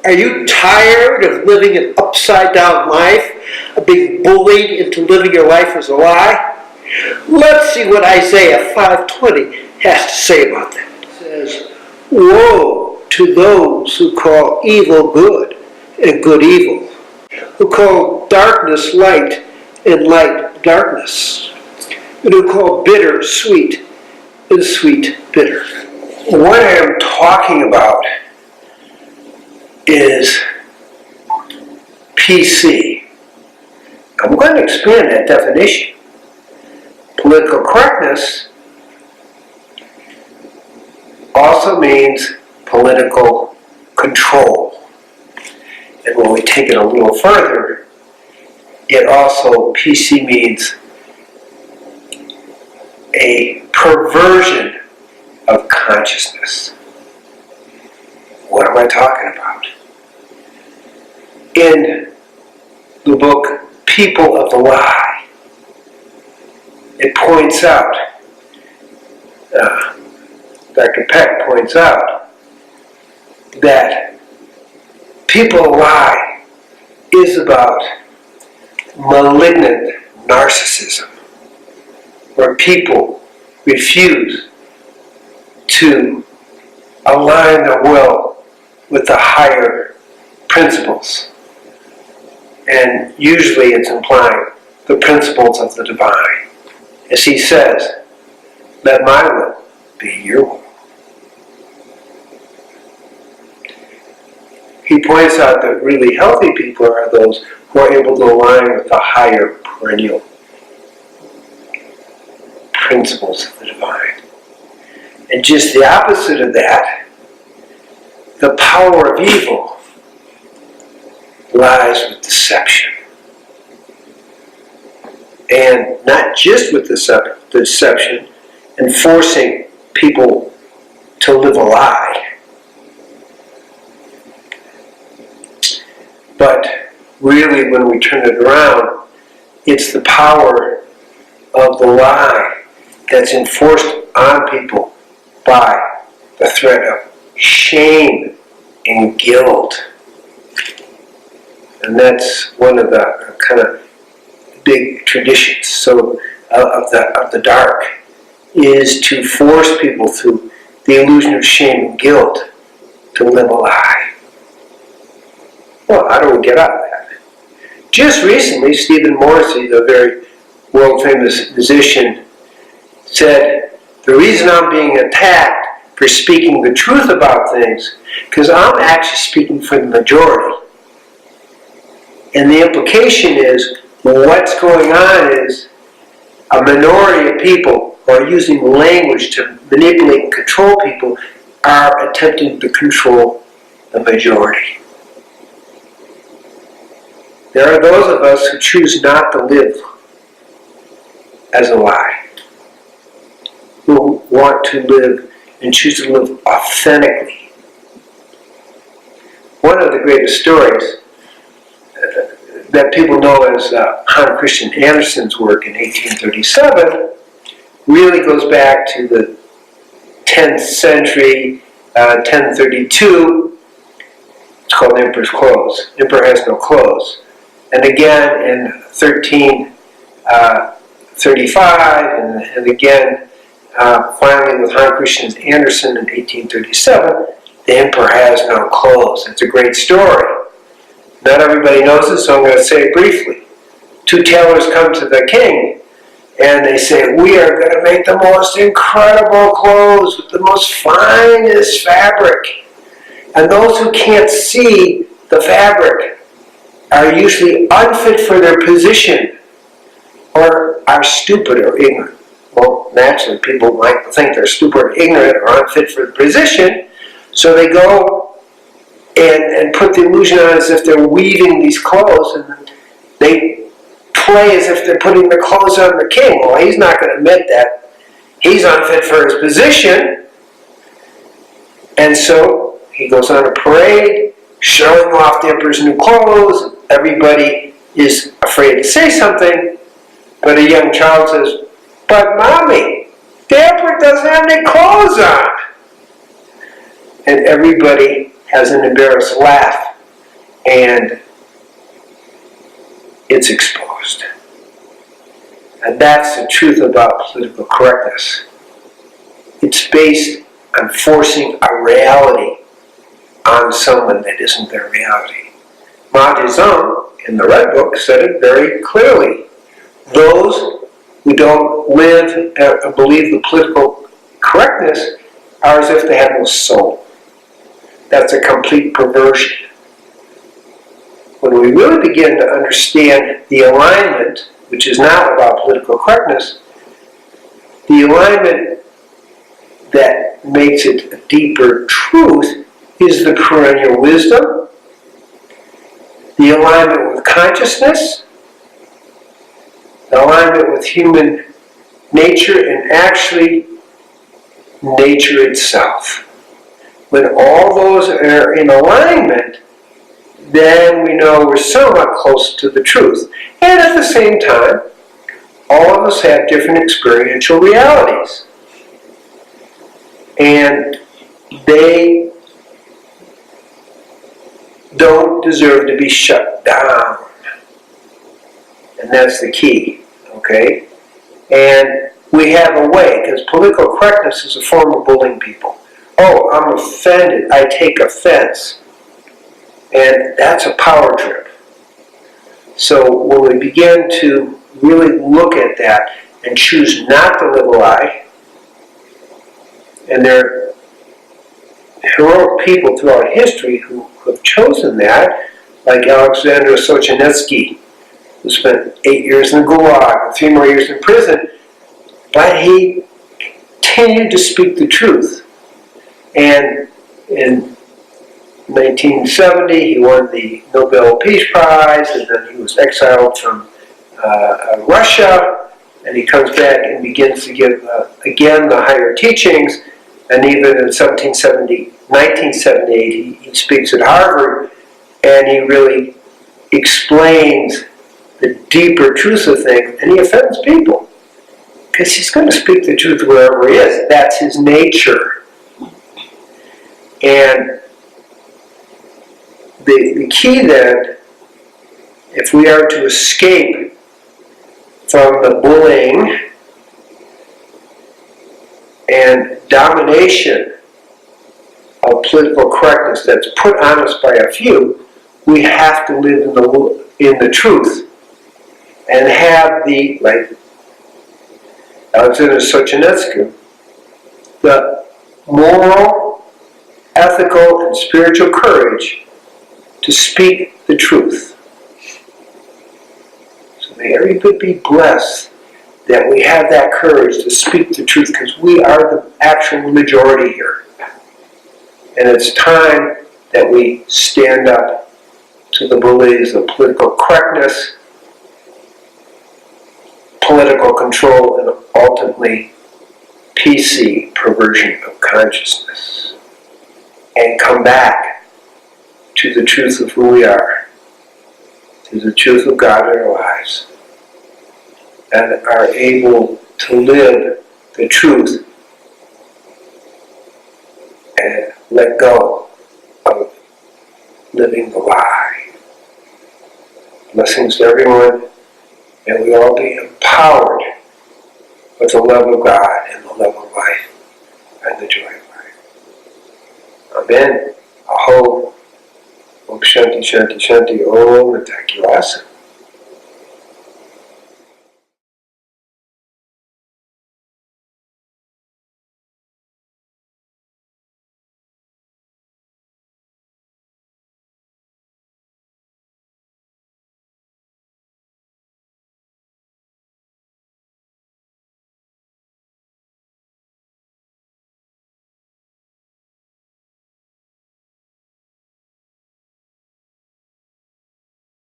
Are you tired of living an upside-down life, of being bullied into living your life as a lie? Let's see what Isaiah 5:20 has to say about that. It says, "Woe to those who call evil good and good evil, who call darkness light and light darkness, and who call bitter sweet and sweet bitter." What I am talking about is PC. I'm going to expand that definition. Political correctness also means political control. And when we take it a little further, it also, PC means a perversion of consciousness. What am I talking about? In the book People of the Lie, it points out, Dr. Peck points out, that People of the Lie is about malignant narcissism, where people refuse to align their will with the higher principles. And usually it's implying the principles of the divine. As he says, let my will be your will. He points out that really healthy people are those who are able to align with the higher perennial principles of the divine. And just the opposite of that, the power of evil lies with deception. And not just with deception, and forcing people to live a lie, but really when we turn it around, it's the power of the lie that's enforced on people by the threat of shame and guilt. And that's one of the kind of big traditions of the dark, is to force people through the illusion of shame and guilt to live a lie. Well, how do we get out of that? Just recently, Stephen Morrissey, the very world-famous musician, said, the reason I'm being attacked for speaking the truth about things, because I'm actually speaking for the majority. And the implication is, what's going on is a minority of people who are using language to manipulate and control people are attempting to control the majority. There are those of us who choose not to live as a lie, who want to live and choose to live authentically. One of the greatest stories that people know as Hans Christian Andersen's work in 1837 really goes back to the 10th century, 1032. It's called Emperor's Clothes. Emperor Has No Clothes. And again in 1335, and again finally with Hans Christian Andersen in 1837, The Emperor Has No Clothes. It's a great story. Not everybody knows it, so I'm going to say it briefly. Two tailors come to the king, and they say, we are going to make the most incredible clothes with the most finest fabric. And those who can't see the fabric are usually unfit for their position, or are stupid or ignorant. Well, naturally, people might think they're stupid or ignorant or unfit for the position, so they go and put the illusion on as if they're weaving these clothes, and they play as if they're putting the clothes on the king. Well, he's not going to admit that he's unfit for his position. And so he goes on a parade, showing off the emperor's new clothes. Everybody is afraid to say something, but a young child says, but mommy, the emperor doesn't have any clothes on. And everybody has an embarrassed laugh and it's exposed. And that's the truth about political correctness. It's based on forcing a reality on someone that isn't their reality. Mao Zedong, in the Red Book, said it very clearly. Those who don't live and believe the political correctness are as if they have no soul. That's a complete perversion. When we really begin to understand the alignment, which is not about political correctness, the alignment that makes it a deeper truth is the perennial wisdom, the alignment with consciousness, the alignment with human nature, and actually nature itself. When all those are in alignment, then we know we're somewhat close to the truth. And at the same time, all of us have different experiential realities. And they don't deserve to be shut down. And that's the key, okay? And we have a way, because political correctness is a form of bullying people. Oh, I'm offended, I take offense. And that's a power trip. So when we begin to really look at that and choose not to live a lie, and there are heroic people throughout history who have chosen that, like Alexander Solzhenitsyn, who spent 8 years in the Gulag and 3 more years in prison, but he continued to speak the truth. And in 1970, he won the Nobel Peace Prize, and then he was exiled from Russia, and he comes back and begins to give, again, the higher teachings, and even in 1978, he speaks at Harvard, and he really explains the deeper truth of things, and he offends people, because he's going to speak the truth wherever he is. That's his nature. And the key then, if we are to escape from the bullying and domination of political correctness that's put on us by a few, we have to live in the truth and have the, like Alexander Solzhenitsyn, the moral, ethical, and spiritual courage to speak the truth. So may everybody be blessed that we have that courage to speak the truth, because we are the actual majority here. And it's time that we stand up to the bullies of political correctness, political control, and ultimately PC, perversion of consciousness, and come back to the truth of who we are, to the truth of God in our lives, and are able to live the truth and let go of living the lie. Blessings to everyone, and we all be empowered with the love of God and the love of life and the joy of life. Amen. Aho. Om Shanti Shanti Shanti Om. And thank you, Asa.